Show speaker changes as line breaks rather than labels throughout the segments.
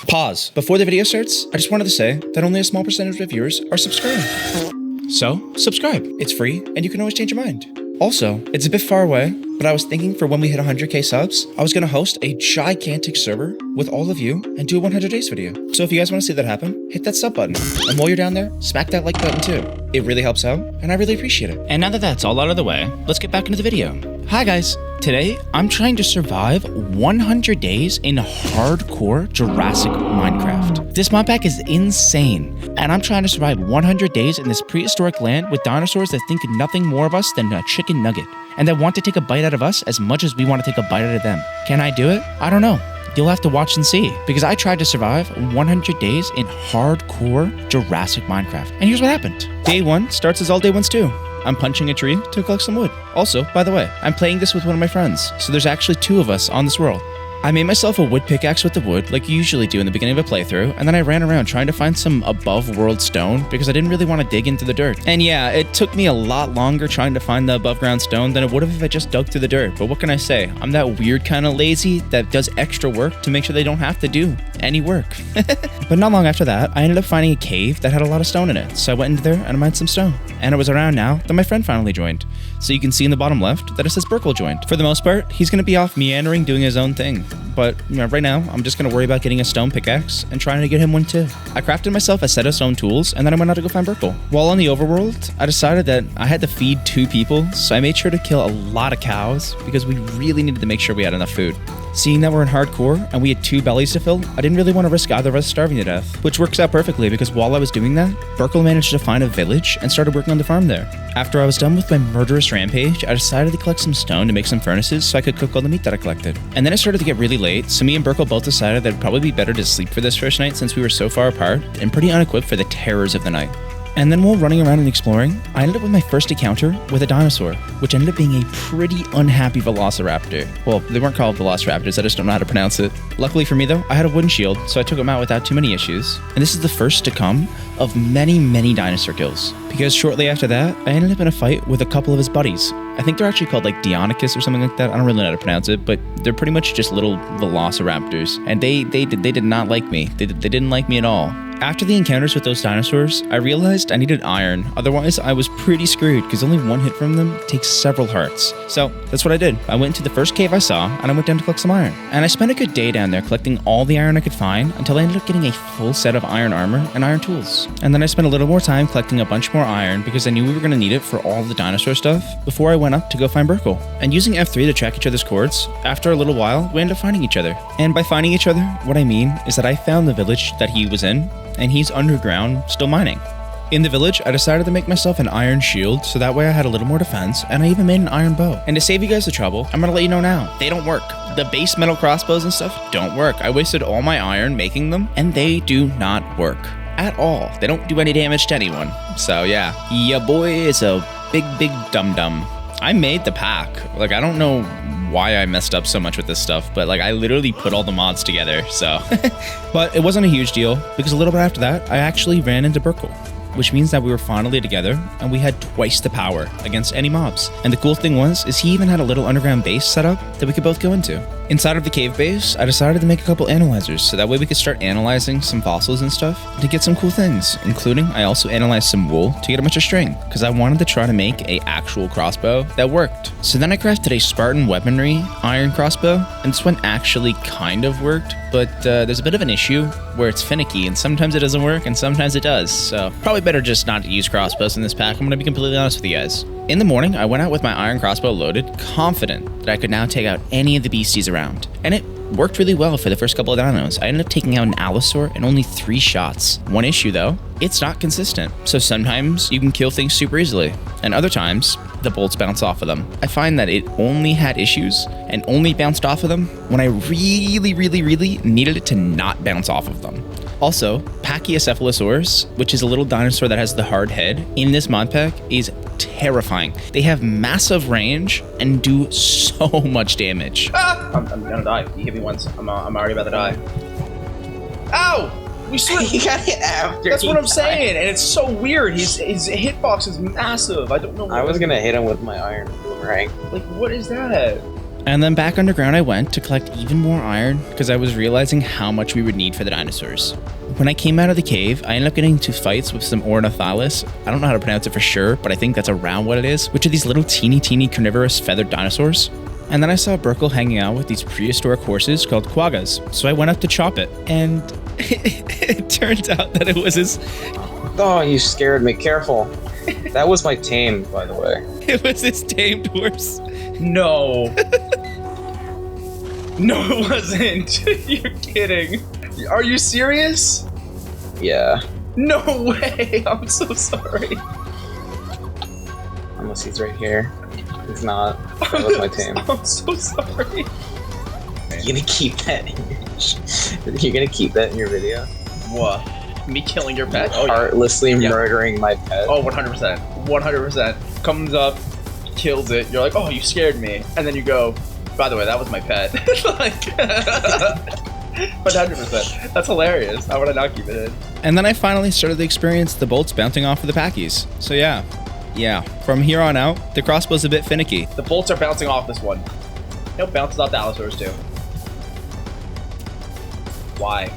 Pause. Before the video starts, I just wanted to say that only a small percentage of viewers are subscribed. So, subscribe. It's free, and you can always change your mind. Also, it's a bit far away, but I was thinking for when we hit 100k subs, I was going to host a gigantic server with all of you and do a 100 days video. So if you guys want to see that happen, hit that sub button. And while you're down there, smack that like button too. It really helps out, and I really appreciate it. And now that that's all out of the way, let's get back into the video. Hi guys. Today, I'm trying to survive 100 days in hardcore Jurassic Minecraft. This mod pack is insane, and I'm trying to survive 100 days in this prehistoric land with dinosaurs that think nothing more of us than a chicken nugget, and that want to take a bite out of us as much as we want to take a bite out of them. Can I do it? I don't know. You'll have to watch and see, because I tried to survive 100 days in hardcore Jurassic Minecraft. And here's what happened. Day 1 starts as all day ones do. I'm punching a tree to collect some wood. Also, by the way, I'm playing this with one of my friends, so there's actually 2 of us on this world. I made myself a wood pickaxe with the wood, like you usually do in the beginning of a playthrough, and then I ran around trying to find some above-world stone because I didn't really want to dig into the dirt. And yeah, it took me a lot longer trying to find the above-ground stone than it would have if I just dug through the dirt. But what can I say? I'm that weird kind of lazy that does extra work to make sure they don't have to do any work. But not long after that, I ended up finding a cave that had a lot of stone in it, so I went into there and I mined some stone. And it was around now that my friend finally joined. So you can see in the bottom left that it says Burkle joined. For the most part, he's going to be off meandering doing his own thing. But right now, I'm just going to worry about getting a stone pickaxe and trying to get him one too. I crafted myself a set of stone tools, and then I went out to go find Burkle. While on the overworld, I decided that I had to feed 2 people, so I made sure to kill a lot of cows because we really needed to make sure we had enough food. Seeing that we're in hardcore and we had 2 bellies to fill, I didn't really want to risk either of us starving to death, which works out perfectly because while I was doing that, Burkle managed to find a village and started working on the farm there. After I was done with my murderous rampage, I decided to collect some stone to make some furnaces so I could cook all the meat that I collected. And then it started to get really late, so me and Burkle both decided that it'd probably be better to sleep for this first night since we were so far apart and pretty unequipped for the terrors of the night. And then while running around and exploring, I ended up with my first encounter with a dinosaur, which ended up being a pretty unhappy velociraptor. Well, they weren't called velociraptors, I just don't know how to pronounce it. Luckily for me though, I had a wooden shield, so I took him out without too many issues. And this is the first to come of many, many dinosaur kills. Because shortly after that, I ended up in a fight with a couple of his buddies. I think they're actually called like Deinonychus or something like that. I don't really know how to pronounce it, but they're pretty much just little velociraptors. And they did not like me. They didn't like me at all. After the encounters with those dinosaurs, I realized I needed iron, otherwise I was pretty screwed because only one hit from them takes several hearts. So that's what I did. I went into the first cave I saw and I went down to collect some iron. And I spent a good day down there collecting all the iron I could find until I ended up getting a full set of iron armor and iron tools. And then I spent a little more time collecting a bunch more iron because I knew we were going to need it for all the dinosaur stuff before I went up to go find Burkle. And using F3 to track each other's coords, after a little while, we ended up finding each other. And by finding each other, what I mean is that I found the village that he was in, and he's underground, still mining. In the village, I decided to make myself an iron shield, so that way I had a little more defense, and I even made an iron bow. And to save you guys the trouble, I'm gonna let you know now, they don't work. The base metal crossbows and stuff don't work. I wasted all my iron making them, and they do not work at all. They don't do any damage to anyone. So yeah, ya boy is a big dum-dum. I made the pack. Like, I don't know why I messed up so much with this stuff, but like I literally put all the mods together, so. But it wasn't a huge deal because a little bit after that, I actually ran into Burkle, which means that we were finally together and we had twice the power against any mobs. And the cool thing is he even had a little underground base set up that we could both go into. Inside of the cave base, I decided to make a couple analyzers so that way we could start analyzing some fossils and stuff to get some cool things, including I also analyzed some wool to get a bunch of string because I wanted to try to make a actual crossbow that worked. So then I crafted a Spartan weaponry iron crossbow, and this one actually kind of worked, but there's a bit of an issue where it's finicky and sometimes it doesn't work and sometimes it does. So probably better just not to use crossbows in this pack. I'm going to be completely honest with you guys. In the morning, I went out with my iron crossbow loaded, confident that I could now take out any of the beasties around. And it worked really well for the first couple of dinos. I ended up taking out an Allosaur in only 3 shots. One issue though, it's not consistent. So sometimes you can kill things super easily, and other times the bolts bounce off of them. I find that it only had issues and only bounced off of them when I really needed it to not bounce off of them. Also, Pachycephalosaurus, which is a little dinosaur that has the hard head, in this mod pack is terrifying. They have massive range and do so much damage. Ah! I'm gonna die. You hit me once. I'm already about to die. Ow! We switched.
You got hit after.
That's what I'm saying, and it's so weird. His hitbox is massive. I don't know.
I was gonna hit him with my iron boomerang.
Like, what is that? And then back underground I went to collect even more iron because I was realizing how much we would need for the dinosaurs. When I came out of the cave, I ended up getting into fights with some ornithalis. I don't know how to pronounce it for sure, but I think that's around what it is, which are these little teeny carnivorous feathered dinosaurs. And then I saw Burkle hanging out with these prehistoric horses called quaggas, so I went up to chop it, and it turns out that it was his...
Oh, you scared me. Careful. That was my tame, by the way.
It was his tamed horse.
No. No, it wasn't. You're kidding. Are you serious?
Yeah.
No way. I'm so sorry.
Unless he's right here. He's not. That was my tame.
I'm so sorry.
You're gonna keep that in your... You're gonna keep that in your video?
What? Me killing your pet? Oh,
heartlessly murdering my pet?
Oh, 100%. 100%. Comes up, kills it. You're like, oh, you scared me. And then you go, by the way, that was my pet. Like, 100%. That's hilarious. How would I not keep it in?
And then I finally started to experience the bolts bouncing off of the packies. So yeah, from here on out, the crossbow's a bit finicky.
The bolts are bouncing off this one. It bounces off dinosaurs too. Why?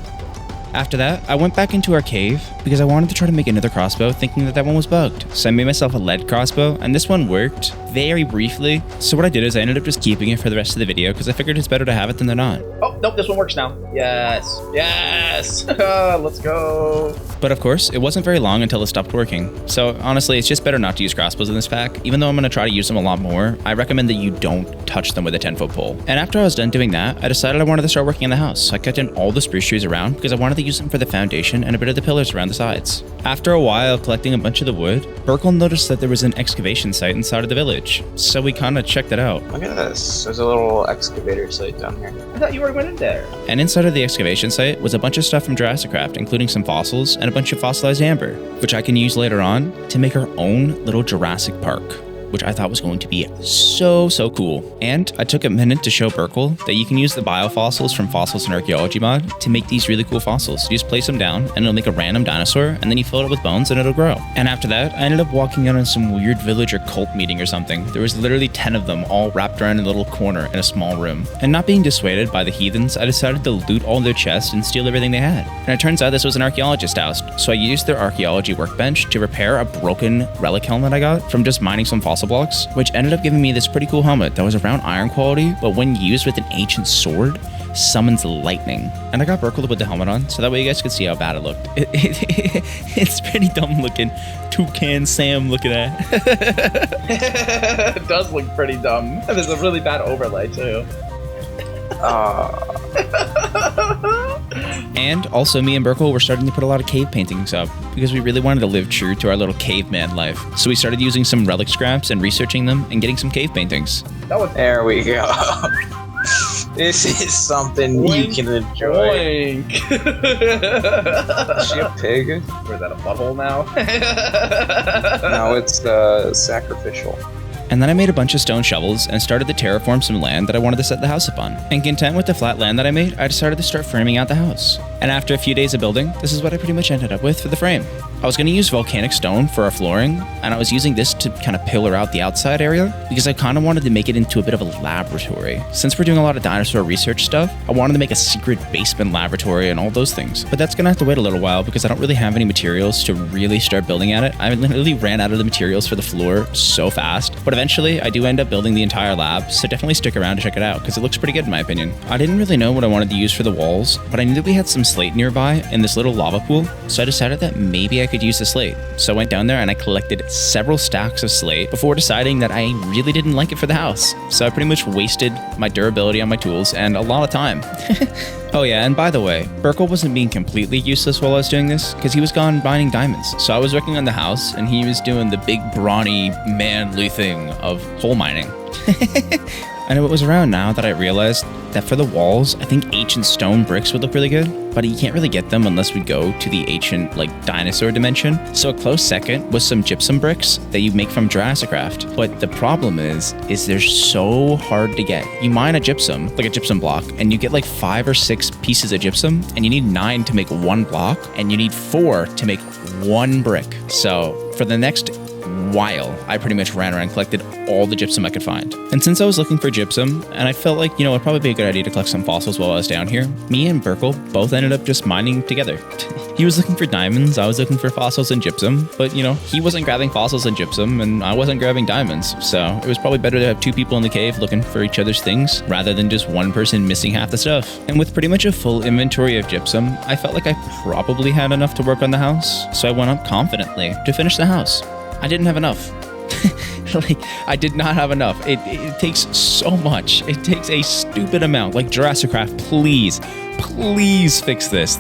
After that, I went back into our cave because I wanted to try to make another crossbow, thinking that one was bugged. So I made myself a lead crossbow, and this one worked very briefly. So what I did is I ended up just keeping it for the rest of the video because I figured it's better to have it than to not.
Oh, nope, this one works now. Yes. Yes. Let's go.
But of course, it wasn't very long until it stopped working. So honestly, it's just better not to use crossbows in this pack. Even though I'm going to try to use them a lot more, I recommend that you don't touch them with a 10-foot pole. And after I was done doing that, I decided I wanted to start working on the house. So I cut down all the spruce trees around because I wanted to use them for the foundation and a bit of the pillars around the sides. After a while collecting a bunch of the wood, Burkle noticed that there was an excavation site inside of the village. So we kind of checked it out.
Look at this. There's a little excavator site down here.
I thought you already went in there.
And inside of the excavation site was a bunch of stuff from Jurassic Craft, including some fossils and a bunch of fossilized amber, which I can use later on to make our own little Jurassic Park, which I thought was going to be so cool. And I took a minute to show Burkle that you can use the biofossils from Fossils and Archaeology mod to make these really cool fossils. You just place them down and it'll make a random dinosaur, and then you fill it up with bones and it'll grow. And after that, I ended up walking out on some weird village or cult meeting or something. There was literally 10 of them all wrapped around in a little corner in a small room. And not being dissuaded by the heathens, I decided to loot all their chests and steal everything they had. And it turns out this was an archaeologist house, so I used their archaeology workbench to repair a broken relic helmet I got from just mining some fossil blocks, which ended up giving me this pretty cool helmet that was around iron quality, but when used with an ancient sword, summons lightning. And I got Burkle to put the helmet on, so that way you guys could see how bad it looked. It's pretty dumb looking. Toucan Sam looking at.
It does look pretty dumb. There's a really bad overlay too.
And also me and Burkle were starting to put a lot of cave paintings up because we really wanted to live true to our little caveman life. So we started using some relic scraps and researching them and getting some cave paintings.
There we go. This is something you can enjoy. Is she a pig?
Or is that a butthole now?
No, it's sacrificial.
And then I made a bunch of stone shovels and started to terraform some land that I wanted to set the house up on. And content with the flat land that I made, I decided to start framing out the house. And after a few days of building, this is what I pretty much ended up with for the frame. I was going to use volcanic stone for our flooring, and I was using this to kind of pillar out the outside area because I kind of wanted to make it into a bit of a laboratory. Since we're doing a lot of dinosaur research stuff, I wanted to make a secret basement laboratory and all those things. But that's going to have to wait a little while because I don't really have any materials to really start building at it. I literally ran out of the materials for the floor so fast. But eventually, I do end up building the entire lab, so definitely stick around to check it out because it looks pretty good in my opinion. I didn't really know what I wanted to use for the walls, but I knew that we had some slate nearby in this little lava pool, so I decided that maybe I could use the slate. So I went down there and I collected several stacks of slate before deciding that I really didn't like it for the house. So I pretty much wasted my durability on my tools and a lot of time. Oh yeah, and by the way, Burkle wasn't being completely useless while I was doing this, because he was gone mining diamonds. So I was working on the house, and he was doing the big, brawny, manly thing of coal mining. And it was around now that I realized that for the walls, I think ancient stone bricks would look really good, but you can't really get them unless we go to the ancient, dinosaur dimension. So a close second was some gypsum bricks that you make from Jurassic Craft. But the problem is they're so hard to get. You mine a gypsum, like a gypsum block, and you get 5 or 6 pieces of gypsum, and you need 9 to make 1 block, and you need 4 to make 1 brick. So for the next while I pretty much ran around and collected all the gypsum I could find. And since I was looking for gypsum, and I felt like, it'd probably be a good idea to collect some fossils while I was down here, me and Burkle both ended up just mining together. He was looking for diamonds, I was looking for fossils and gypsum, but he wasn't grabbing fossils and gypsum, and I wasn't grabbing diamonds, so it was probably better to have 2 people in the cave looking for each other's things, rather than just one person missing half the stuff. And with pretty much a full inventory of gypsum, I felt like I probably had enough to work on the house, so I went up confidently to finish the house. I didn't have enough. I did not have enough. It takes so much. It takes a stupid amount. Like, Jurassic Craft, please fix this.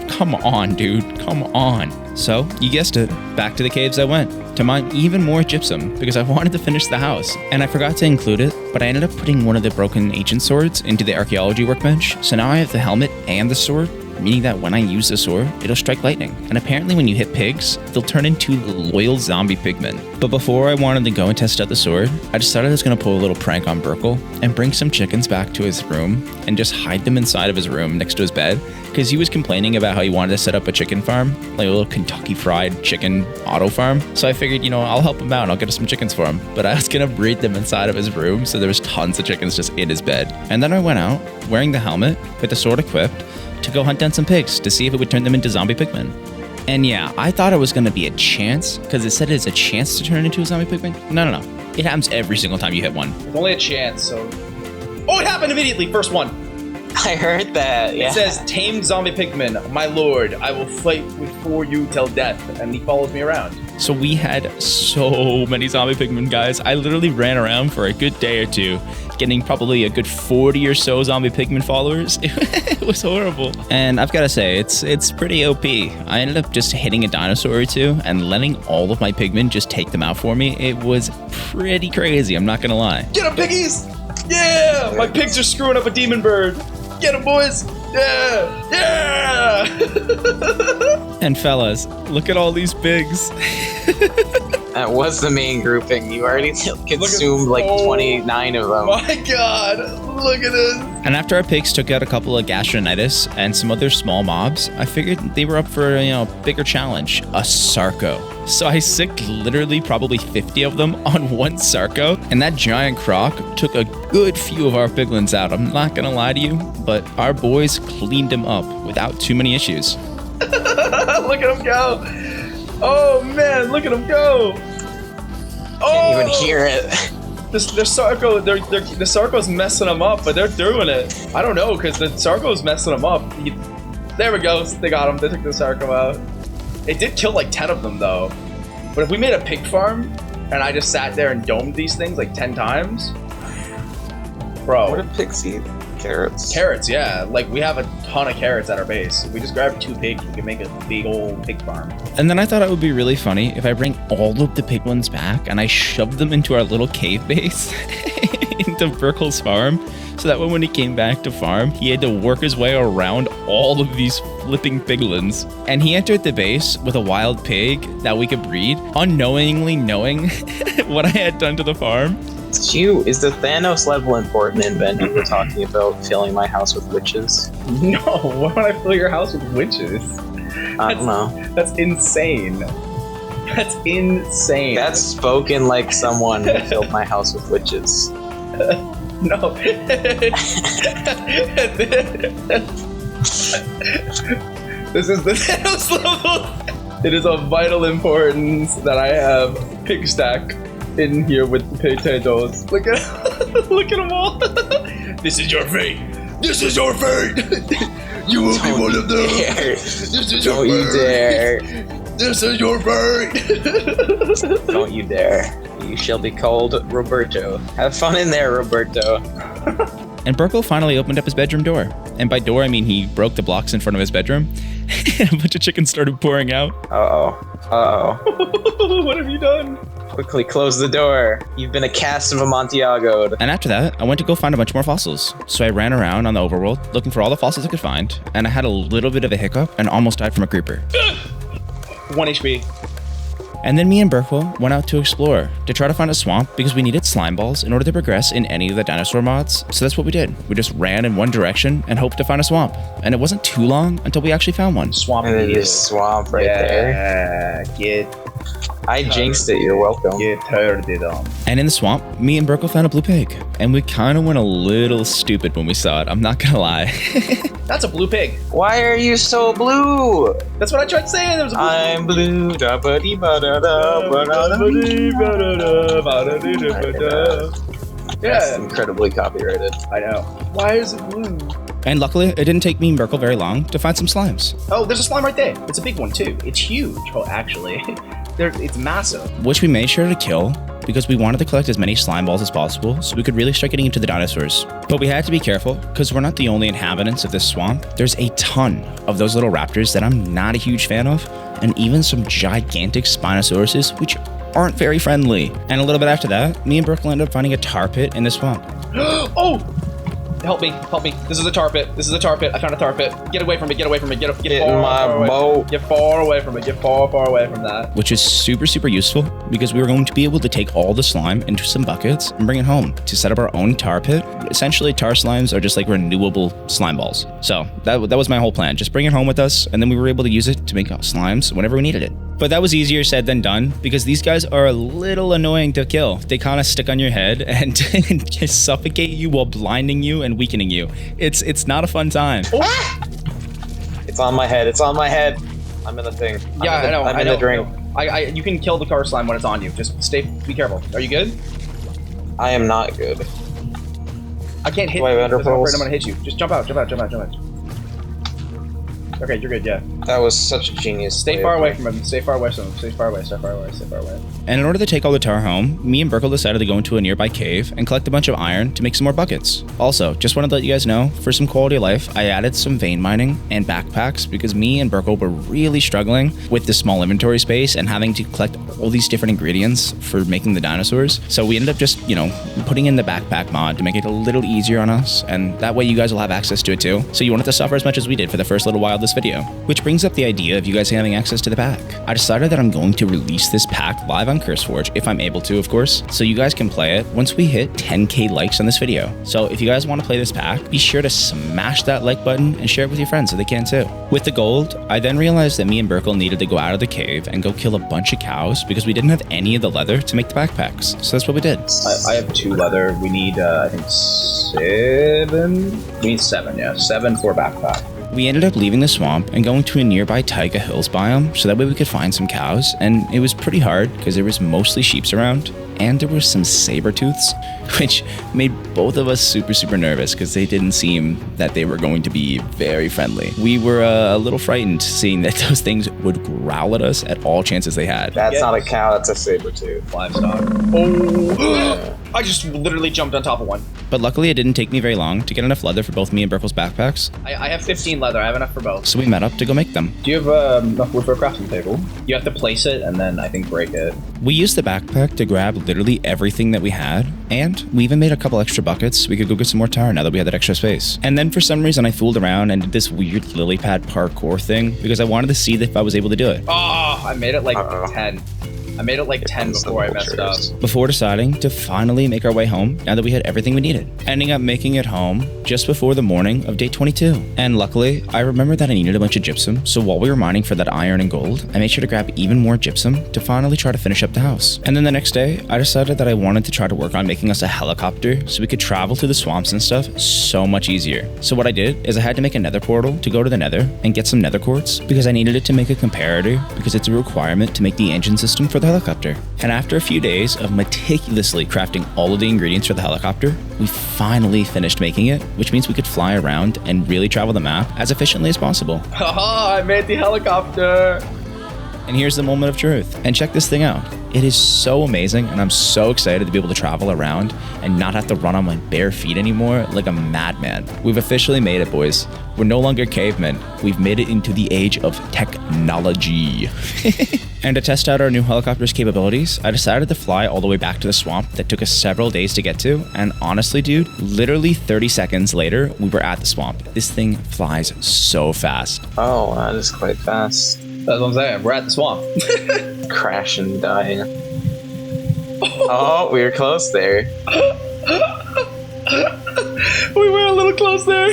Come on, dude. Come on. So, you guessed it. Back to the caves I went to mine even more gypsum because I wanted to finish the house. And I forgot to include it, but I ended up putting one of the broken ancient swords into the archaeology workbench. So now I have the helmet and the sword, meaning that when I use the sword, it'll strike lightning. And apparently when you hit pigs, they'll turn into loyal zombie pigmen. But before I wanted to go and test out the sword, I decided I was going to pull a little prank on Burkle and bring some chickens back to his room and just hide them inside of his room next to his bed, because he was complaining about how he wanted to set up a chicken farm, like a little Kentucky Fried Chicken auto farm. So I figured, I'll help him out and I'll get some chickens for him. But I was going to breed them inside of his room, so there was tons of chickens just in his bed. And then I went out, wearing the helmet, with the sword equipped, to go hunt down some pigs to see if it would turn them into zombie pigmen. And yeah, I thought it was going to be a chance, because it said it's a chance to turn into a zombie pigman. No. It happens every single time you hit one.
Only a chance, so... Oh, it happened immediately! First one!
I heard that, yeah.
It says, tame zombie pigman, my lord, I will fight for you till death. And he follows me around.
So we had so many zombie pigmen, guys. I literally ran around for a good day or two, getting probably a good 40 or so zombie pigmen followers. It was horrible. And I've got to say, it's pretty OP. I ended up just hitting a dinosaur or two and letting all of my pigmen just take them out for me. It was pretty crazy, I'm not going to lie.
Get him, piggies! Yeah! My pigs are screwing up a demon bird. Get him, boys! Yeah! Yeah!
And fellas, look at all these pigs.
That was the main grouping. You already consumed like 29 of them.
My god! Look at this!
And after our pigs took out a couple of gastronitis and some other small mobs, I figured they were up for a bigger challenge, a Sarco. So I sicked literally probably 50 of them on one Sarco, and that giant croc took a good few of our piglins out. I'm not gonna lie to you, but our boys cleaned them up without too many issues.
Look at him go! Oh man, look at him go!
Can't even hear it.
The Sarco's messing them up, but they're doing it. I don't know, because the Sarco's messing them up. There we go, they got him, they took the Sarco out. It did kill like 10 of them though. But if we made a pig farm, and I just sat there and domed these things like 10 times, bro.
What do pigs eat? Carrots?
Carrots, yeah. Like, we have a ton of carrots at our base. If we just grab 2 pigs, we can make a big old pig farm.
And then I thought it would be really funny if I bring all of the piglins back and I shove them into our little cave base into Burkle's farm, so that when he came back to farm, he had to work his way around all of these flipping piglins. And he entered the base with a wild pig that we could breed, unknowingly knowing what I had done to the farm.
Is the Thanos level important invention we're talking about filling my house with witches?
No, why would I fill your house with witches?
I don't know.
That's insane. That's insane.
That's spoken like someone who filled my house with witches.
No. This is the Thanos level. It is of vital importance that I have pig stack in here with the potatoes. Look at them all. This is your fate. This is your fate. You will be one of them. This is your fate.
Don't you dare.
This is your fate.
Don't you dare. You shall be called Roberto. Have fun in there, Roberto.
And Burkle finally opened up his bedroom door. And by door, I mean he broke the blocks in front of his bedroom. And a bunch of chickens started pouring out.
Uh-oh.
What have you done?
Quickly close the door. You've been a cast of Amontillado.
And after that, I went to go find a bunch more fossils. So I ran around on the overworld looking for all the fossils I could find. And I had a little bit of a hiccup and almost died from a creeper.
1 HP.
And then me and Burkle went out to explore to try to find a swamp because we needed slime balls in order to progress in any of the dinosaur mods. So that's what we did. We just ran in one direction and hoped to find a swamp. And it wasn't too long until we actually found one.
Swamp.
And there's swamp right there.
Get
I jinxed it. You're welcome.
You totally did.
And in the swamp, me and Burkle found a blue pig. And we kind of went a little stupid when we saw it. I'm not gonna lie.
That's a blue pig.
Why are you so blue?
That's what I tried saying. There was a blue
I'm blue. Da ba dee ba da da ba da da. That's
Yeah,
incredibly copyrighted.
I know. Why is it blue?
And luckily, it didn't take me and Burkle very long to find some slimes,
Oh, there's a slime right there. It's a big one too. It's huge. Oh, actually, it's massive.
which we made sure to kill because we wanted to collect as many slime balls as possible so we could really start getting into the dinosaurs. But we had to be careful because we're not the only inhabitants of this swamp. There's a ton of those little raptors that I'm not a huge fan of, and even some gigantic Spinosauruses, which aren't very friendly. And a little bit after that, me and Burkle ended up finding a tar pit in the swamp.
Oh! Help me, help me. This is a tar pit. This is a tar pit. I found a tar pit. Get away from it, get away from it, get
Get
far,
in my
far away.
boat.
Get far away from it, get far, far away from that.
Which is super, super useful because we were going to be able to take all the slime into some buckets and bring it home to set up our own tar pit. Essentially, tar slimes are just like renewable slime balls. So that was my whole plan. Just bring it home with us, and then we were able to use it to make slimes whenever we needed it. But that was easier said than done because these guys are a little annoying to kill. They kind of stick on your head and just suffocate you while blinding you and weakening you. It's not a fun time.
It's on my head. It's on my head. I'm in the thing.
Yeah, I know.
I'm in the drink.
You can kill the car slime when it's on you. Just be careful. Are you good?
I am not good.
I can't hit
Do I
you.
have
I'm
underpulls?
afraid I'm gonna hit you. Just jump out, jump out, jump out, jump out. Okay, you're good, yeah.
That was such a genius.
Stay
play
far
of
away
mine.
from him. Stay far away from him. Stay far away, stay far away, stay far away.
And in order to take all the tar home, me and Burkle decided to go into a nearby cave and collect a bunch of iron to make some more buckets. Also, just wanted to let you guys know, for some quality of life, I added some vein mining and backpacks because me and Burkle were really struggling with the small inventory space and having to collect all these different ingredients for making the dinosaurs. So we ended up just, putting in the backpack mod to make it a little easier on us, and that way you guys will have access to it too. So you won't have to suffer as much as we did for the first little while of this video. Which brings up the idea of you guys having access to the pack. I decided that I'm going to release this pack live on CurseForge, if I'm able to, of course, so you guys can play it once we hit 10k likes on this video. So if you guys want to play this pack, be sure to smash that like button and share it with your friends so they can too. With the gold, I then realized that me and Burkle needed to go out of the cave and go kill a bunch of cows because we didn't have any of the leather to make the backpacks. So that's what we did.
I have 2 leather. We need, I think, 7? We need 7, yeah. 7 for a backpack.
We ended up leaving the swamp and going to a nearby taiga hills biome so that way we could find some cows, and it was pretty hard because there was mostly sheeps around and there were some saber-tooths, which made both of us super, super nervous because they didn't seem that they were going to be very friendly. We were a little frightened seeing that those things would growl at us at all chances they had.
That's not a cow. That's a saber-tooth.
Livestock. Oh! I just literally jumped on top of one.
But luckily it didn't take me very long to get enough leather for both me and Burkle's backpacks,
I have 15 leather. I have enough for both.
so we met up to go make them.
Do you have enough wood for a crafting table? You have to place it and then I think break it.
We used the backpack to grab literally everything that we had, and we even made a couple extra buckets so we could go get some more tar now that we had that extra space. And then for some reason I fooled around and did this weird lily pad parkour thing because I wanted to see if I was able to do it.
Oh, I made it like 10. I made it like 10 before I messed up.
Before deciding to finally make our way home now that we had everything we needed. Ending up making it home just before the morning of day 22. And luckily, I remembered that I needed a bunch of gypsum, so while we were mining for that iron and gold, I made sure to grab even more gypsum to finally try to finish up the house. And then the next day, I decided that I wanted to try to work on making us a helicopter so we could travel through the swamps and stuff so much easier. So what I did is I had to make a nether portal to go to the nether and get some nether quartz because I needed it to make a comparator because it's a requirement to make the engine system for the helicopter. And after a few days of meticulously crafting all of the ingredients for the helicopter, we finally finished making it, which means we could fly around and really travel the map as efficiently as possible.
Haha, I made the helicopter!
And here's the moment of truth. And check this thing out. It is so amazing, and I'm so excited to be able to travel around and not have to run on my bare feet anymore like a madman. We've officially made it, boys. We're no longer cavemen. We've made it into the age of technology. And to test out our new helicopter's capabilities, I decided to fly all the way back to the swamp that took us several days to get to. And honestly, dude, literally 30 seconds later, we were at the swamp. This thing flies so fast.
Oh, that is quite fast.
That's what I'm saying. We're at the swamp.
Crashing, dying. Oh, we were close there.
We were a little close there.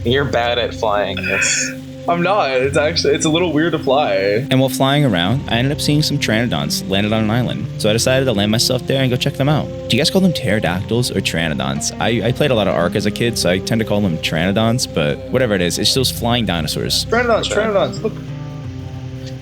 You're bad at flying this.
I'm not. It's a little weird to fly.
And while flying around, I ended up seeing some pteranodons landed on an island. So I decided to land myself there and go check them out. Do you guys call them pterodactyls or pteranodons? I played a lot of Ark as a kid, so I tend to call them pteranodons, but whatever it is, it's those flying dinosaurs.
Pteranodons, look.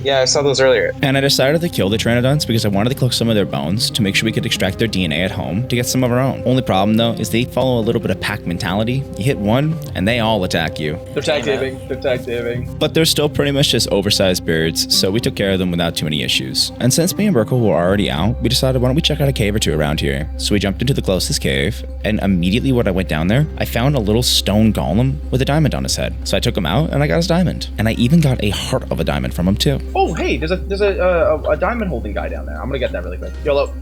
Yeah, I saw those earlier.
And I decided to kill the pteranodons because I wanted to collect some of their bones to make sure we could extract their DNA at home to get some of our own. Only problem though is they follow a little bit of pack mentality. You hit one and they all attack you.
They're tag teaming.
But they're still pretty much just oversized birds, so we took care of them without too many issues. And since me and Burkle were already out, we decided why don't we check out a cave or two around here. So we jumped into the closest cave, and immediately when I went down there, I found a little stone golem with a diamond on his head. So I took him out and I got his diamond. And I even got a heart of a diamond from him too.
Oh, hey, there's a diamond holding guy down there. I'm gonna get that really quick. YOLO.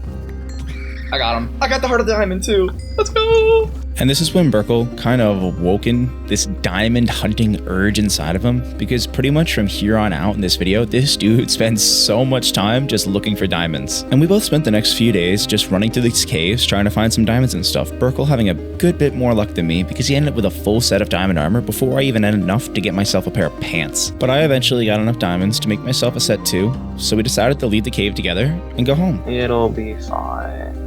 I got him. I got the heart of the diamond too. Let's go.
And this is when Burkle kind of awoken this diamond hunting urge inside of him, because pretty much from here on out in this video, this dude spends so much time just looking for diamonds. And we both spent the next few days just running through these caves trying to find some diamonds and stuff. Burkle having a good bit more luck than me because he ended up with a full set of diamond armor before I even had enough to get myself a pair of pants. But I eventually got enough diamonds to make myself a set too, so we decided to leave the cave together and go home.
It'll be fine.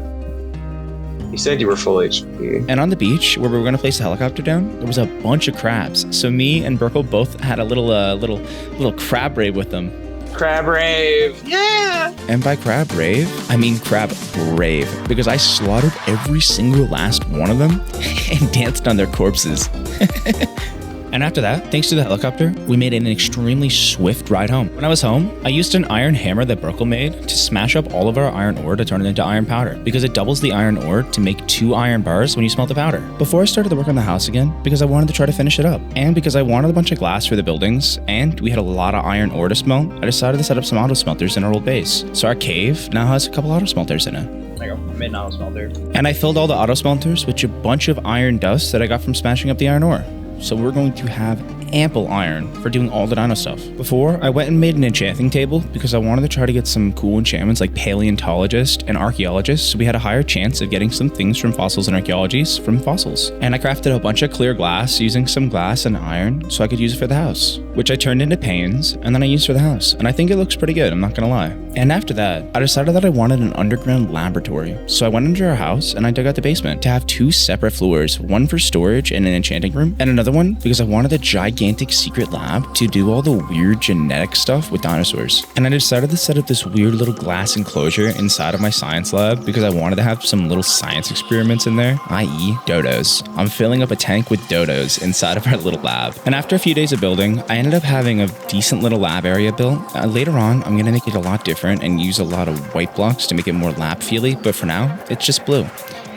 You said you were full HP.
And on the beach, where we were going to place the helicopter down, there was a bunch of crabs. So me and Burkle both had a little crab rave with them.
Crab rave! Yeah!
And by crab rave, I mean crab brave, because I slaughtered every single last one of them and danced on their corpses. And after that, thanks to the helicopter, we made an extremely swift ride home. When I was home, I used an iron hammer that Burkle made to smash up all of our iron ore to turn it into iron powder, because it doubles the iron ore to make 2 iron bars when you smelt the powder. Before I started to work on the house again, because I wanted to try to finish it up, and because I wanted a bunch of glass for the buildings, and we had a lot of iron ore to smelt, I decided to set up some auto smelters in our old base. So our cave now has a couple auto smelters in it.
There you go. I made an auto smelter.
And I filled all the auto smelters with a bunch of iron dust that I got from smashing up the iron ore. So we're going to have ample iron for doing all the dino stuff. Before, I went and made an enchanting table because I wanted to try to get some cool enchantments like paleontologist and archaeologist, so we had a higher chance of getting some things from fossils and archaeologies from fossils. And I crafted a bunch of clear glass using some glass and iron so I could use it for the house, which I turned into panes and then I used for the house. And I think it looks pretty good, I'm not gonna lie. And after that, I decided that I wanted an underground laboratory. So I went into our house and I dug out the basement to have 2 separate floors, one for storage and an enchanting room, and another one because I wanted a gigantic secret lab to do all the weird genetic stuff with dinosaurs. And I decided to set up this weird little glass enclosure inside of my science lab because I wanted to have some little science experiments in there, i.e. dodos. I'm filling up a tank with dodos inside of our little lab. And after a few days of building, I ended up having a decent little lab area built. Later on, I'm going to make it a lot different and use a lot of white blocks to make it more lab-feely, but for now, it's just blue.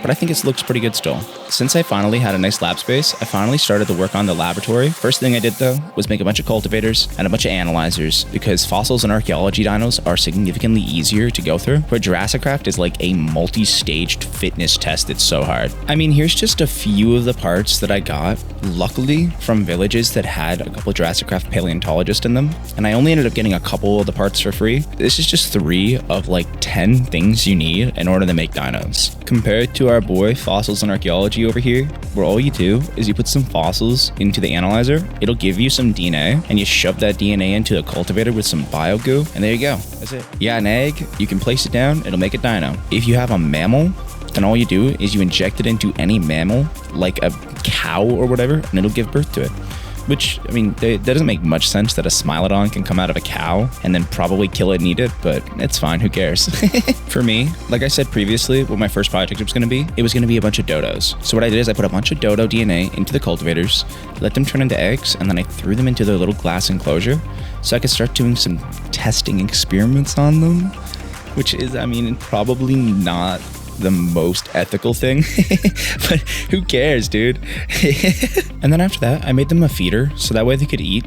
But I think it looks pretty good still. Since I finally had a nice lab space, I finally started to work on the laboratory. First thing I did though was make a bunch of cultivators and a bunch of analyzers, because fossils and archaeology dinos are significantly easier to go through, where Jurassic Craft is like a multi-staged fitness test. It's so hard. I mean, here's just a few of the parts that I got, luckily from villages that had a couple Jurassic Craft paleontologists in them, and I only ended up getting a couple of the parts for free. This is just 3 of like 10 things you need in order to make dinos. Compared to our boy fossils and archaeology over here, where all you do is you put some fossils into the analyzer, it'll give you some DNA, and you shove that DNA into a cultivator with some bio goo, and there you go. That's it. Yeah, an egg, you can place it down, it'll make a dino. If you have a mammal, then all you do is you inject it into any mammal, like a cow or whatever, and it'll give birth to it. Which, I mean, that doesn't make much sense that a Smilodon can come out of a cow and then probably kill it and eat it, but it's fine, who cares? For me, like I said previously, what my first project was going to be, it was going to be a bunch of dodos. So what I did is I put a bunch of dodo DNA into the cultivators, let them turn into eggs, and then I threw them into their little glass enclosure so I could start doing some testing experiments on them, which is, I mean, probably not the most ethical thing, but who cares, dude? And then after that, I made them a feeder so that way they could eat,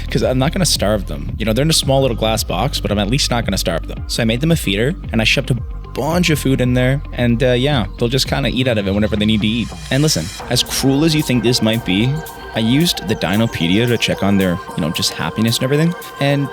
because I'm not gonna starve them. You know, they're in a small little glass box, but I'm at least not gonna starve them. So I made them a feeder and I shoved a bunch of food in there, and yeah, they'll just kind of eat out of it whenever they need to eat. And listen, as cruel as you think this might be, I used the Dinopedia to check on their, you know, just happiness and everything, and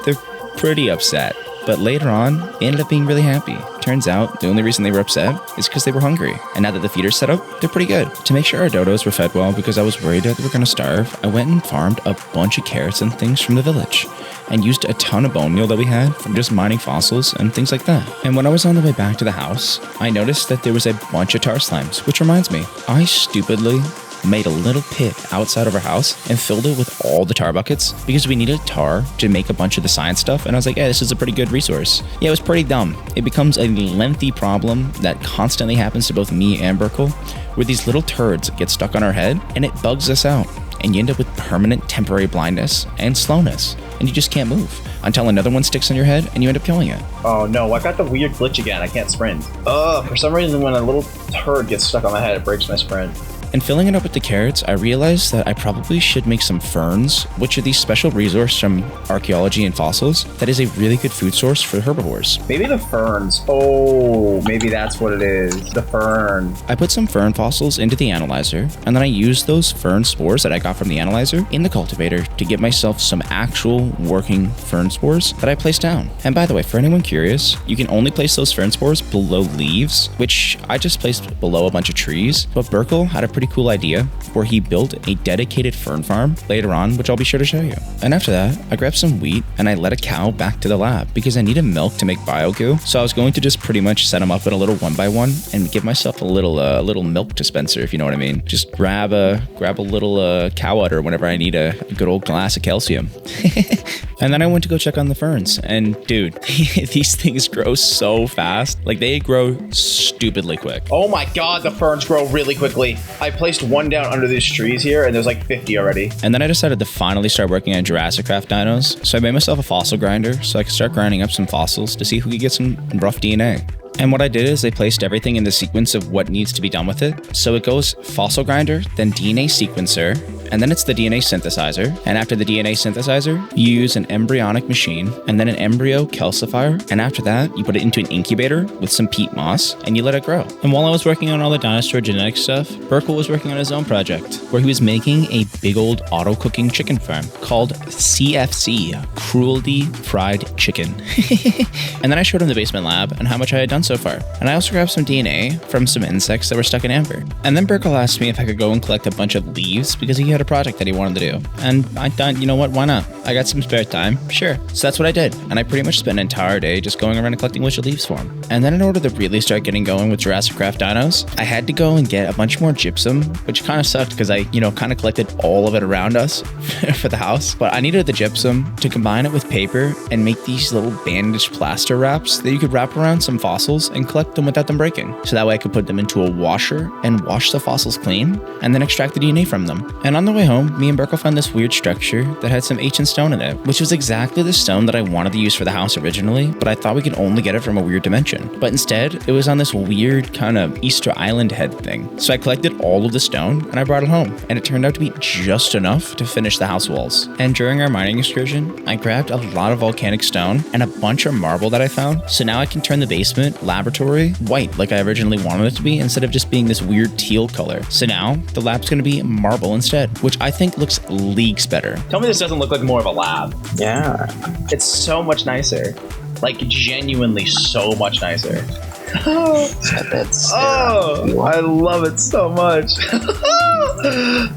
they're pretty upset. but later on, they ended up being really happy. Turns out, the only reason they were upset is because they were hungry. And now that the feeder's set up, they're pretty good. To make sure our dodos were fed well, because I was worried that they were going to starve, I went and farmed a bunch of carrots and things from the village, and used a ton of bone meal that we had from just mining fossils and things like that. And when I was on the way back to the house, I noticed that there was a bunch of tar slimes, which reminds me, I stupidly made a little pit outside of our house and filled it with all the tar buckets because we needed tar to make a bunch of the science stuff. And I was like, yeah, this is a pretty good resource. Yeah, it was pretty dumb. It becomes a lengthy problem that constantly happens to both me and Burkle, where these little turds get stuck on our head and it bugs us out. And you end up with permanent temporary blindness and slowness. And you just can't move until another one sticks on your head and you end up killing it.
Oh no, I got the weird glitch again. I can't sprint. For some reason when a little turd gets stuck on my head, it breaks my sprint.
And filling it up with the carrots, I realized that I probably should make some ferns, which are these special resources from archaeology and fossils that is a really good food source for herbivores.
Maybe the ferns. Oh, maybe that's what it is. The fern.
I put some fern fossils into the analyzer, and then I used those fern spores that I got from the analyzer in the cultivator to get myself some actual working fern spores that I placed down. And by the way, for anyone curious, you can only place those fern spores below leaves, which I just placed below a bunch of trees, but Burkle had a pretty cool idea where he built a dedicated fern farm later on, which I'll be sure to show you. And after that, I grabbed some wheat and I led a cow back to the lab because I needed milk to make bio-goo. So I was going to just pretty much set them up in a little 1x1 and give myself a little milk dispenser, if you know what I mean. Just grab a little cow udder whenever I need a good old glass of calcium. And then I went to go check on the ferns, and dude, these things grow so fast. Like, they grow stupidly quick.
Oh my god, the ferns grow really quickly. I placed one down under these trees here, and there's like 50 already.
And then I decided to finally start working on Jurassic Craft dinos. So I made myself a fossil grinder so I could start grinding up some fossils to see who could get some rough DNA. And what I did is I placed everything in the sequence of what needs to be done with it. So it goes fossil grinder, then DNA sequencer, and then it's the DNA synthesizer. And after the DNA synthesizer, you use an embryonic machine and then an embryo calcifier. And after that, you put it into an incubator with some peat moss and you let it grow. And while I was working on all the dinosaur genetic stuff, Burkle was working on his own project where he was making a big old auto cooking chicken farm called CFC, Cruelty Fried Chicken. And then I showed him the basement lab and how much I had done so far. And I also grabbed some DNA from some insects that were stuck in amber. And then Burkle asked me if I could go and collect a bunch of leaves because he had a project that he wanted to do. And I thought, you know what, why not? I got some spare time. Sure. So that's what I did. And I pretty much spent an entire day just going around and collecting a bunch of leaves for him. And then in order to really start getting going with Jurassic Craft dinos, I had to go and get a bunch more gypsum, which kind of sucked because I, kind of collected all of it around us for the house. But I needed the gypsum to combine it with paper and make these little bandaged plaster wraps that you could wrap around some fossils and collect them without them breaking. So that way I could put them into a washer and wash the fossils clean and then extract the DNA from them. And on the way home, me and Burkle found this weird structure that had some ancient stone in it, which was exactly the stone that I wanted to use for the house originally, but I thought we could only get it from a weird dimension. But instead, it was on this weird kind of Easter Island head thing. So I collected all of the stone and I brought it home, and it turned out to be just enough to finish the house walls. And during our mining excursion, I grabbed a lot of volcanic stone and a bunch of marble that I found, so now I can turn the basement laboratory white like I originally wanted it to be instead of just being this weird teal color. So now the lab's going to be marble instead, which I think looks leagues better.
Tell me this doesn't look like more of a lab.
Yeah.
It's so much nicer. Like, genuinely so much nicer. Oh, I love it so much.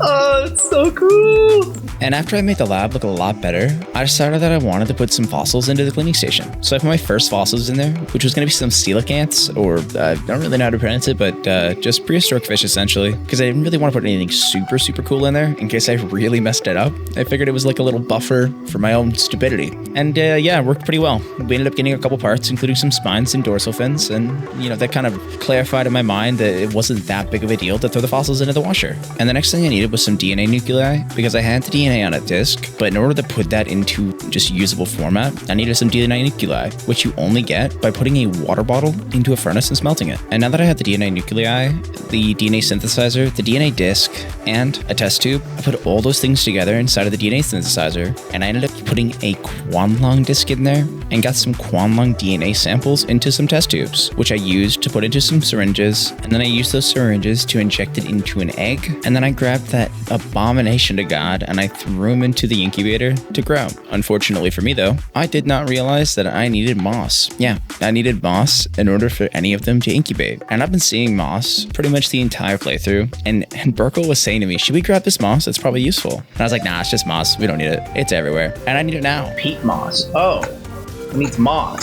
Oh, it's so cool.
And after I made the lab look a lot better, I decided that I wanted to put some fossils into the cleaning station. So I put my first fossils in there, which was going to be some coelacanths, or I don't really know how to pronounce it, but just prehistoric fish essentially, because I didn't really want to put anything super, super cool in there in case I really messed it up. I figured it was like a little buffer for my own stupidity. And yeah, it worked pretty well. We ended up getting a couple parts, including some spines and dorsal fins, and that kind of clarified in my mind that it wasn't that big of a deal to throw the fossils into the washer. And the next thing I needed was some DNA nuclei, because I had the DNA on a disc, but in order to put that into just usable format, I needed some DNA nuclei, which you only get by putting a water bottle into a furnace and smelting it. And now that I had the DNA nuclei, the DNA synthesizer, the DNA disc, and a test tube, I put all those things together inside of the DNA synthesizer, and I ended up putting a Quanlong disc in there and got some Quanlong DNA samples into some test tubes, which I used to put into some syringes, and then I used those syringes to inject it into an egg, and then I grabbed that abomination to God and I threw them into the incubator to grow. Unfortunately for me though, I did not realize that I needed moss. Yeah, I needed moss in order for any of them to incubate. And I've been seeing moss pretty much the entire playthrough. And Burkle was saying to me, should we grab this moss? It's probably useful. And I was like, nah, it's just moss. We don't need it. It's everywhere. And I need it now.
Peat moss. Oh, it needs moss.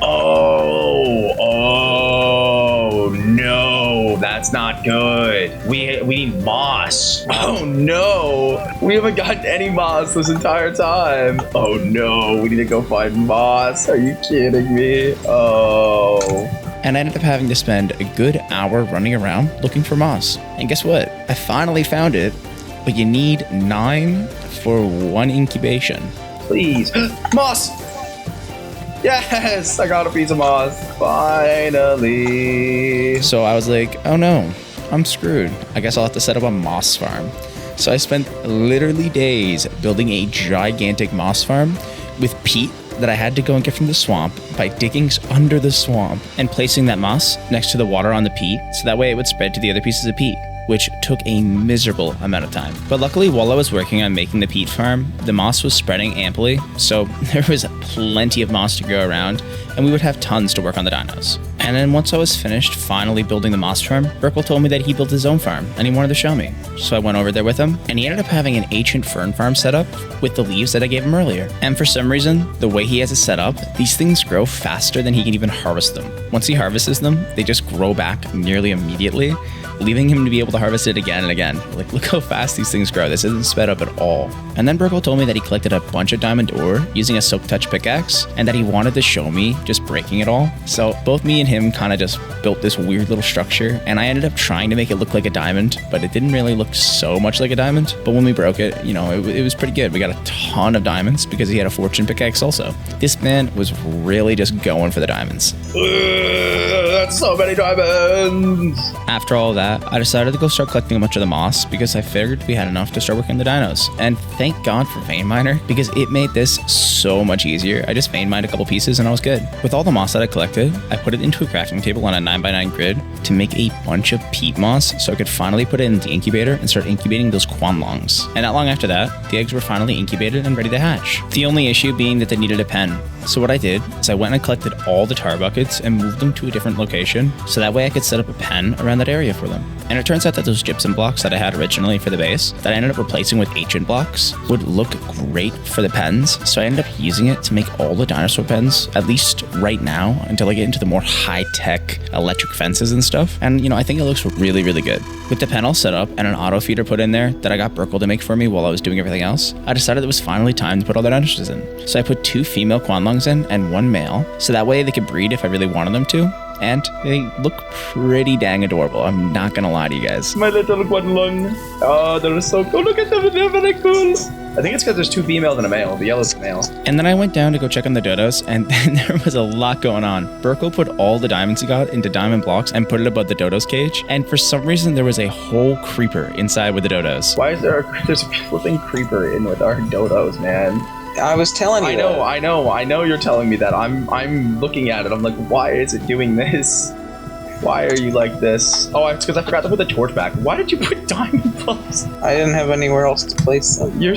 Oh no, that's not good. We need moss. Oh no, we haven't gotten any moss this entire time. Oh no, we need to go find moss. Are you kidding me? Oh.
And I ended up having to spend a good hour running around looking for moss. And guess what? I finally found it, but you need 9 for 1 incubation.
Please, moss. Yes, I got a piece of moss, finally.
So I was like, oh no, I'm screwed. I guess I'll have to set up a moss farm. So I spent literally days building a gigantic moss farm with peat that I had to go and get from the swamp by digging under the swamp and placing that moss next to the water on the peat, so that way it would spread to the other pieces of peat, which took a miserable amount of time. But luckily, while I was working on making the peat farm, the moss was spreading amply, so there was plenty of moss to go around, and we would have tons to work on the dinos. And then once I was finished finally building the moss farm, Burkle told me that he built his own farm, and he wanted to show me. So I went over there with him, and he ended up having an ancient fern farm set up with the leaves that I gave him earlier. And for some reason, the way he has it set up, these things grow faster than he can even harvest them. Once he harvests them, they just grow back nearly immediately, leaving him to be able to harvest it again and again. Like, look how fast these things grow. This isn't sped up at all. And then Burkle told me that he collected a bunch of diamond ore using a silk touch pickaxe, and that he wanted to show me just breaking it all. So both me and him kind of just built this weird little structure, and I ended up trying to make it look like a diamond, but it didn't really look so much like a diamond. But when we broke it, you know, it was pretty good. We got a ton of diamonds because he had a fortune pickaxe also. This man was really just going for the diamonds.
That's so many diamonds.
After all that, I decided to go start collecting a bunch of the moss because I figured we had enough to start working the dinos. And thank God for Vein Miner, because it made this so much easier. I just vein mined a couple pieces and I was good. With all the moss that I collected, I put it into a crafting table on a 9x9 grid to make a bunch of peat moss so I could finally put it in the incubator and start incubating those quanlongs. And not long after that, the eggs were finally incubated and ready to hatch. The only issue being that they needed a pen. So what I did is I went and collected all the tar buckets and moved them to a different location, so that way I could set up a pen around that area for them. And it turns out that those gypsum blocks that I had originally for the base, that I ended up replacing with ancient blocks, would look great for the pens, so I ended up using it to make all the dinosaur pens, at least right now, until I get into the more high-tech electric fences and stuff. And, you know, I think it looks really, really good. With the pen all set up and an auto feeder put in there that I got Burkle to make for me while I was doing everything else, I decided it was finally time to put all the dinosaurs in. So I put 2 female quanlongs in and 1 male, so that way they could breed if I really wanted them to. And they look pretty dang adorable. I'm not gonna lie to you guys.
My little quanlong. Oh, they're so cool. Look at them. They're very cool. I think it's because there's 2 females and a male. The yellow's the male.
And then I went down to go check on the dodos, and then there was a lot going on. Burkle put all the diamonds he got into diamond blocks and put it above the dodo's cage. And for some reason, there was a whole creeper inside with the dodos.
Why is there's a flipping creeper in with our dodos, man?
I was telling you.
I know you're telling me that. I'm looking at it. I'm like, why is it doing this? Why are you like this? Oh, it's because I forgot to put the torch back. Why did you put diamond blocks?
I didn't have anywhere else to place them.
You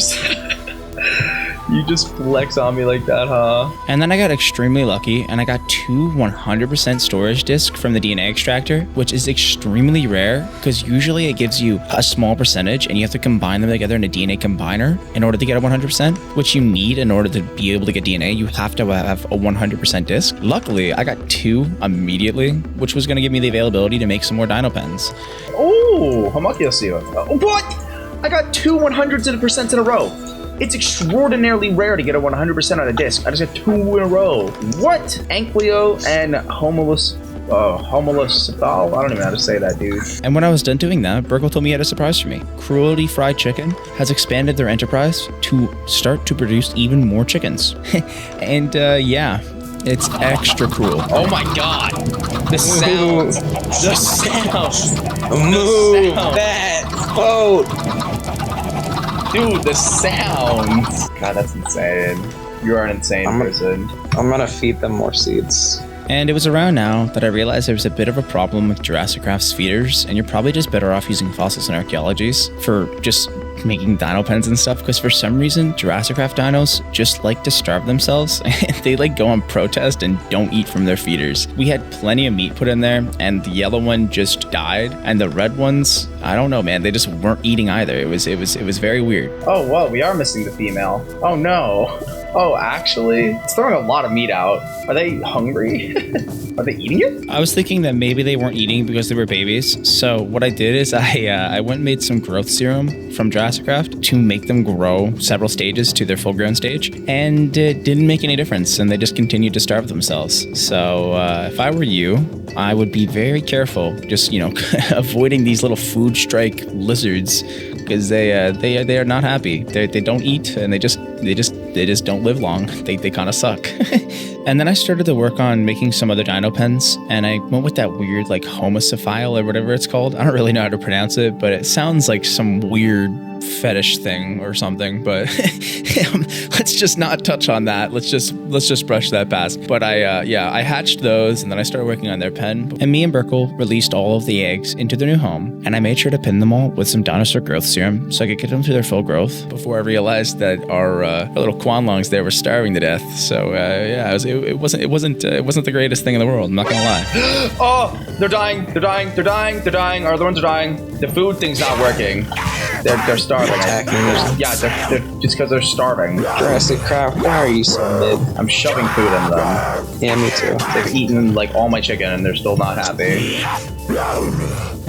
just flex on me like that, huh?
And then I got extremely lucky, and I got 2 100% storage discs from the DNA extractor, which is extremely rare, because usually it gives you a small percentage, and you have to combine them together in a DNA combiner in order to get a 100%, which you need in order to be able to get DNA. You have to have a 100% disc. Luckily, I got 2 immediately, which was going to give me the availability to make some more dino pens.
Oh, homunculus. What? I got 2 100% in a row. It's extraordinarily rare to get a 100% on a disc. I just got 2 in a row. What? Ankylo and Homolus Cephal? I don't even know how to say that, dude.
And when I was done doing that, Burkle told me he had a surprise for me. Cruelty Fried Chicken has expanded their enterprise to start to produce even more chickens. And yeah, it's extra cool.
Oh my god! The sound! The sound!
Move that boat!
Dude, the sound! God, that's insane. You are an insane person.
I'm gonna feed them more seeds.
And it was around now that I realized there was a bit of a problem with Jurassic Craft's feeders, and you're probably just better off using fossils and archaeologies for just making dino pens and stuff because for some reason Jurassic Craft dinos just like to starve themselves and they like go on protest and don't eat from their feeders. We had plenty of meat put in there and the yellow one just died and the red ones, I don't know, man, they just weren't eating either. It was very weird.
Oh, whoa, we are missing the female. Oh no. Oh, actually, it's throwing a lot of meat out. Are they hungry? Are they eating it?
I was thinking that maybe they weren't eating because they were babies. So what I did is I went and made some growth serum from Jurassic Craft to make them grow several stages to their full grown stage. And it didn't make any difference. And they just continued to starve themselves. So if I were you, I would be very careful. Just, avoiding these little food strike lizards because they are not happy. They don't eat and they just don't live long. They kind of suck. And then I started to work on making some other dino pens, and I went with that weird like homosophile or whatever it's called. I don't really know how to pronounce it, but it sounds like some weird fetish thing or something, but let's just not touch on that. Let's just brush that past. But I hatched those and then I started working on their pen. And me and Burkle released all of the eggs into their new home, and I made sure to pin them all with some dinosaur growth serum so I could get them to their full growth before I realized that our little Quanlongs there were starving to death. So it wasn't the greatest thing in the world, I'm not gonna lie.
Oh, they're dying. Our other ones are dying. The food thing's not working. They're starving. Yeah, they're just because they're starving.
Jurassic Craft, why are you so mid?
I'm shoving food in them.
Yeah, me too.
They've eaten like all my chicken and they're still not happy.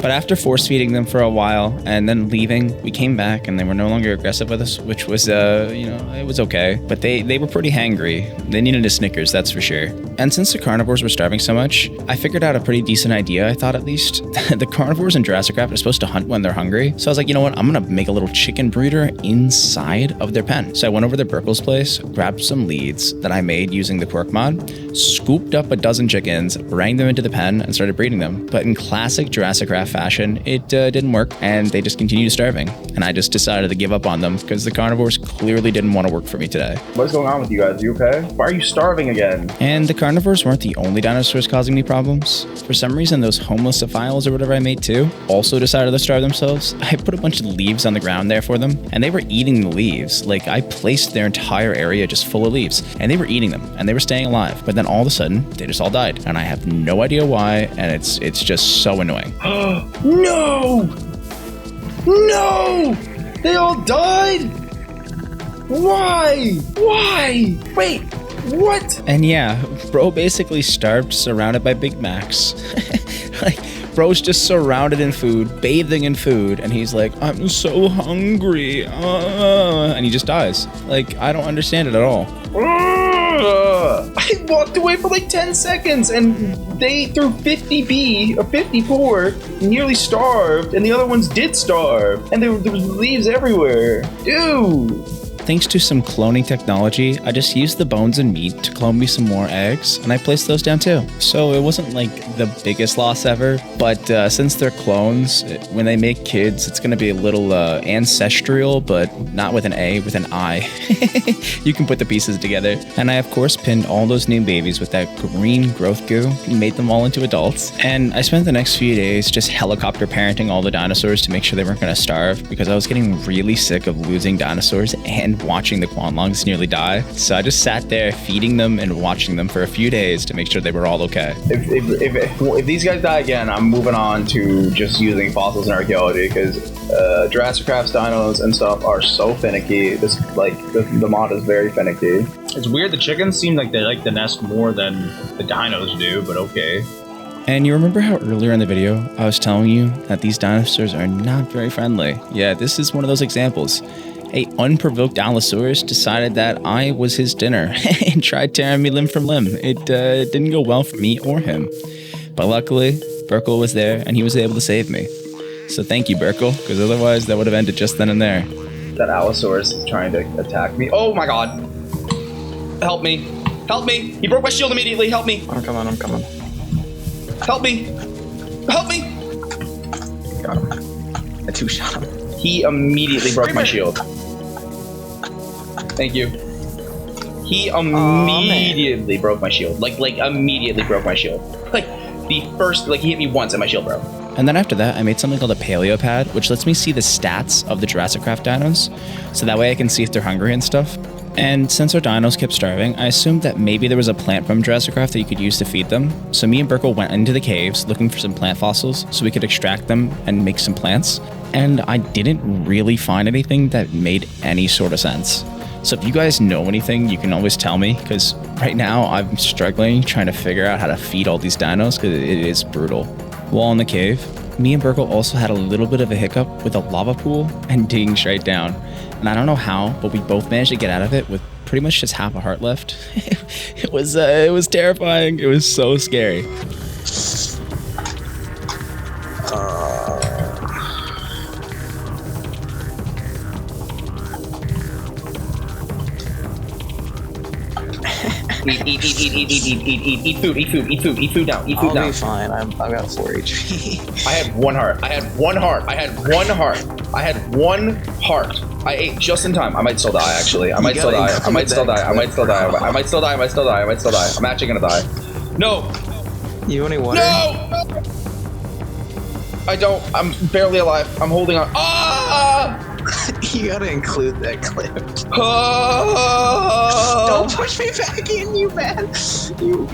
But after force feeding them for a while and then leaving, we came back and they were no longer aggressive with us, which was, it was okay. But they were pretty hangry. They needed a Snickers, that's for sure. And since the carnivores were starving so much, I figured out a pretty decent idea, I thought at least. The carnivores in Jurassic Craft are supposed to hunt when they're hungry. So I was like, you know what? I'm going to make a little chicken brooder inside of their pen. So I went over to Burkle's place, grabbed some leads that I made using the quirk mod, scooped up a dozen chickens, rang them into the pen, and started breeding them. But in classic Jurassic Craft fashion, it didn't work, and they just continued starving. And I just decided to give up on them because the carnivores clearly didn't want to work for me today.
What's going on with you guys? Are you okay? Why are you starving again?
And the carnivores weren't the only dinosaurs causing me problems. For some reason, those homosophils or whatever I made too also decided to starve themselves. I put a bunch of leaves on the ground there for them, and they were eating the leaves. Like, I placed their entire area just full of leaves, and they were eating them, and they were staying alive. But then all of a sudden, they just all died, and I have no idea why, and it's just so annoying.
No! No! They all died? Why? Why? Wait, what?
And yeah, bro basically starved surrounded by Big Macs. Like, bro's just surrounded in food, bathing in food, and he's like, I'm so hungry, and he just dies. Like, I don't understand it at all.
I walked away for like 10 seconds and they threw 50B or 54 nearly starved, and the other ones did starve, and there was leaves everywhere. Dude.
Thanks to some cloning technology, I just used the bones and meat to clone me some more eggs, and I placed those down too. So it wasn't like the biggest loss ever, but since they're clones, when they make kids, it's going to be a little ancestral, but not with an A, with an I. You can put the pieces together. And I, of course, pinned all those new babies with that green growth goo and made them all into adults. And I spent the next few days just helicopter parenting all the dinosaurs to make sure they weren't going to starve, because I was getting really sick of losing dinosaurs and watching the Quanlongs nearly die. So I just sat there feeding them and watching them for a few days to make sure they were all okay.
If these guys die again, I'm moving on to just using fossils in archaeology, because Jurassic Craft's dinos and stuff are so finicky. The mod is very finicky. It's weird, the chickens seem like they like the nest more than the dinos do, but okay.
And you remember how earlier in the video I was telling you that these dinosaurs are not very friendly? Yeah, this is one of those examples. A unprovoked Allosaurus decided that I was his dinner and tried tearing me limb from limb. It didn't go well for me or him. But luckily, Burkle was there and he was able to save me. So thank you, Burkle, because otherwise that would have ended just then and there.
That Allosaurus is trying to attack me. Oh my god. Help me. Help me. He broke my shield immediately. Help me.
I'm coming.
Help me. Help me.
Got him. I two-shot him.
He immediately broke my shield. Thank you. He immediately broke my shield. Like immediately broke my shield. Like, the first, like, he hit me once and my shield broke.
And then after that, I made something called a paleo pad, which lets me see the stats of the Jurassic Craft dinos. So that way I can see if they're hungry and stuff. And since our dinos kept starving, I assumed that maybe there was a plant from Jurassic Craft that you could use to feed them. So me and Burkle went into the caves looking for some plant fossils so we could extract them and make some plants. And I didn't really find anything that made any sort of sense. So if you guys know anything, you can always tell me, because right now I'm struggling trying to figure out how to feed all these dinos because it is brutal. While in the cave, me and Burkle also had a little bit of a hiccup with a lava pool and digging straight down. And I don't know how, but we both managed to get out of it with pretty much just half a heart left. It was terrifying. It was so scary.
Eat food now.
I'll be fine. I've got 4 HP.
I had 1 heart. I had 1 heart. I ate just in time. I might still die, actually. I might still die. I'm actually gonna die. No!
You want any water?
No! I don't. I'm barely alive. I'm holding on. Ah!
You gotta include that clip.
Ah!
Don't push me back in, you man.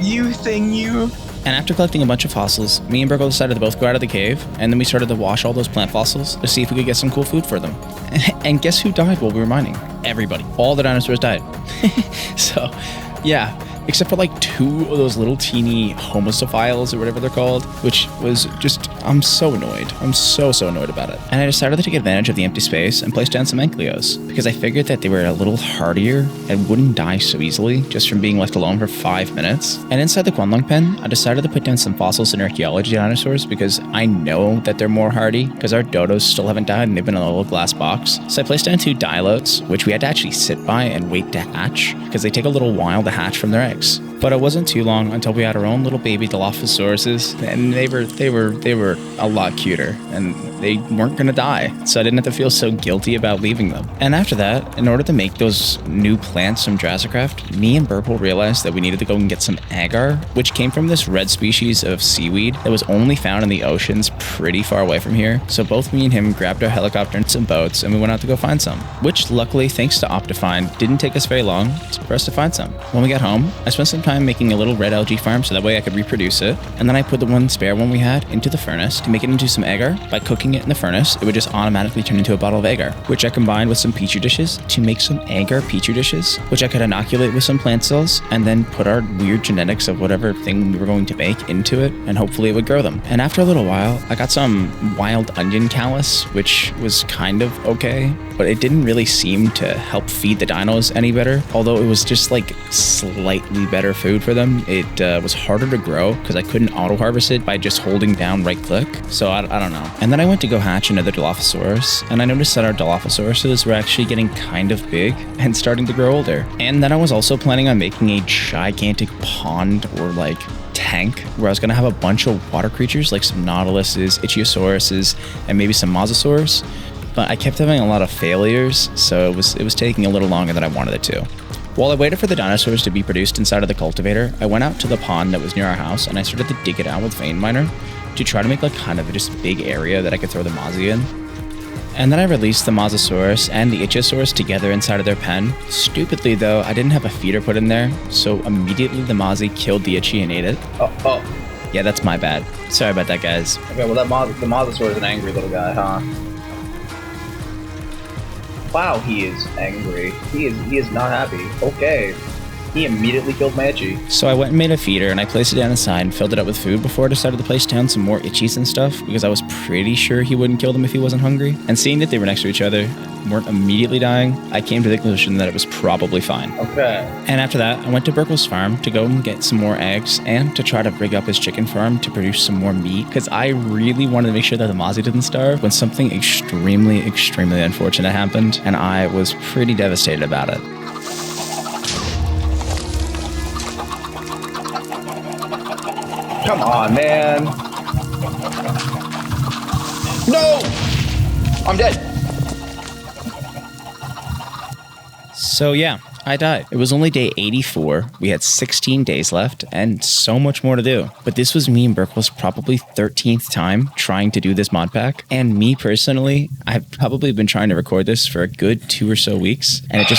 You thing, you.
And after collecting a bunch of fossils, me and Burkle decided to both go out of the cave, and then we started to wash all those plant fossils to see if we could get some cool food for them. And guess who died while we were mining? Everybody. All the dinosaurs died. So, yeah. Except for like 2 of those little teeny homosophiles or whatever they're called, which was just, I'm so annoyed. I'm so annoyed about it. And I decided to take advantage of the empty space and place down some ankylos, because I figured that they were a little hardier and wouldn't die so easily just from being left alone for 5 minutes. And inside the Quanlong pen, I decided to put down some fossils and archaeology dinosaurs because I know that they're more hardy, because our dodos still haven't died and they've been in a little glass box. So I placed down 2 dilotes, which we had to actually sit by and wait to hatch, because they take a little while to hatch from their eggs. But it wasn't too long until we had our own little baby Dilophosauruses, and they were a lot cuter, and they weren't gonna die, so I didn't have to feel so guilty about leaving them. And after that, in order to make those new plants from Jurassic Craft, me and Burple realized that we needed to go and get some agar, which came from this red species of seaweed that was only found in the oceans pretty far away from here. So both me and him grabbed our helicopter and some boats, and we went out to go find some, which luckily, thanks to Optifine, didn't take us very long for us to find some. When we got home, I spent some time making a little red algae farm so that way I could reproduce it, and then I put the one spare one we had into the furnace to make it into some agar. By cooking it in the furnace, it would just automatically turn into a bottle of agar, which I combined with some petri dishes to make some agar petri dishes, which I could inoculate with some plant cells, and then put our weird genetics of whatever thing we were going to make into it, and hopefully it would grow them. And after a little while, I got some wild onion callus, which was kind of okay, but it didn't really seem to help feed the dinos any better, although it was just like slightly better food for them. It was harder to grow because I couldn't auto-harvest it by just holding down right-click, so I don't know. And then I went to go hatch another Dilophosaurus, and I noticed that our Dilophosauruses were actually getting kind of big and starting to grow older. And then I was also planning on making a gigantic pond or like tank where I was going to have a bunch of water creatures like some Nautiluses, Ichthyosaurus, and maybe some Mosasaurs. But I kept having a lot of failures, so it was taking a little longer than I wanted it to. While I waited for the dinosaurs to be produced inside of the cultivator, I went out to the pond that was near our house and I started to dig it out with vein miner to try to make like kind of just a big area that I could throw the Mozzie in. And then I released the Mosasaurus and the Ichthyosaurus together inside of their pen. Stupidly though, I didn't have a feeder put in there, so immediately the Mozzie killed the Itchy and ate it.
Oh.
Yeah, that's my bad. Sorry about that, guys.
Okay, well the Mosasaur is an angry little guy, huh? Wow, he is angry. He is not happy. Okay. He immediately killed my Itchy.
So I went and made a feeder and I placed it down inside and filled it up with food before I decided to place down some more Itchies and stuff because I was pretty sure he wouldn't kill them if he wasn't hungry. And seeing that they were next to each other, weren't immediately dying, I came to the conclusion that it was probably fine.
Okay.
And after that, I went to Burkle's farm to go and get some more eggs and to try to rig up his chicken farm to produce some more meat because I really wanted to make sure that the Mozzie didn't starve when something extremely unfortunate happened and I was pretty devastated about it.
Come on, man. No! I'm dead.
So yeah, I died. It was only day 84. We had 16 days left and so much more to do. But this was me and Burkle's probably 13th time trying to do this mod pack. And me personally, I've probably been trying to record this for a good 2 or so weeks. And it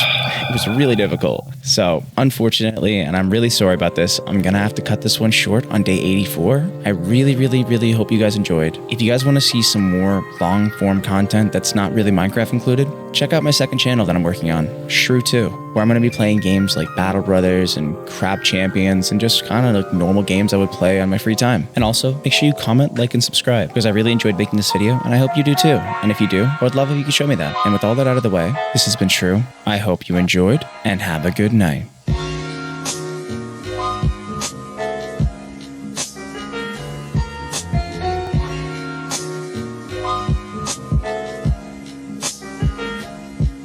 was really difficult. So unfortunately, and I'm really sorry about this, I'm gonna have to cut this one short on day 84. I really hope you guys enjoyed. If you guys want to see some more long form content that's not really Minecraft included, check out my second channel that I'm working on, Shrew 2, where I'm going to be playing games like Battle Brothers and Crab Champions and just kind of like normal games I would play on my free time. And also, make sure you comment, like, and subscribe because I really enjoyed making this video and I hope you do too. And if you do, I would love if you could show me that. And with all that out of the way, this has been Shrew. I hope you enjoyed and have a good night.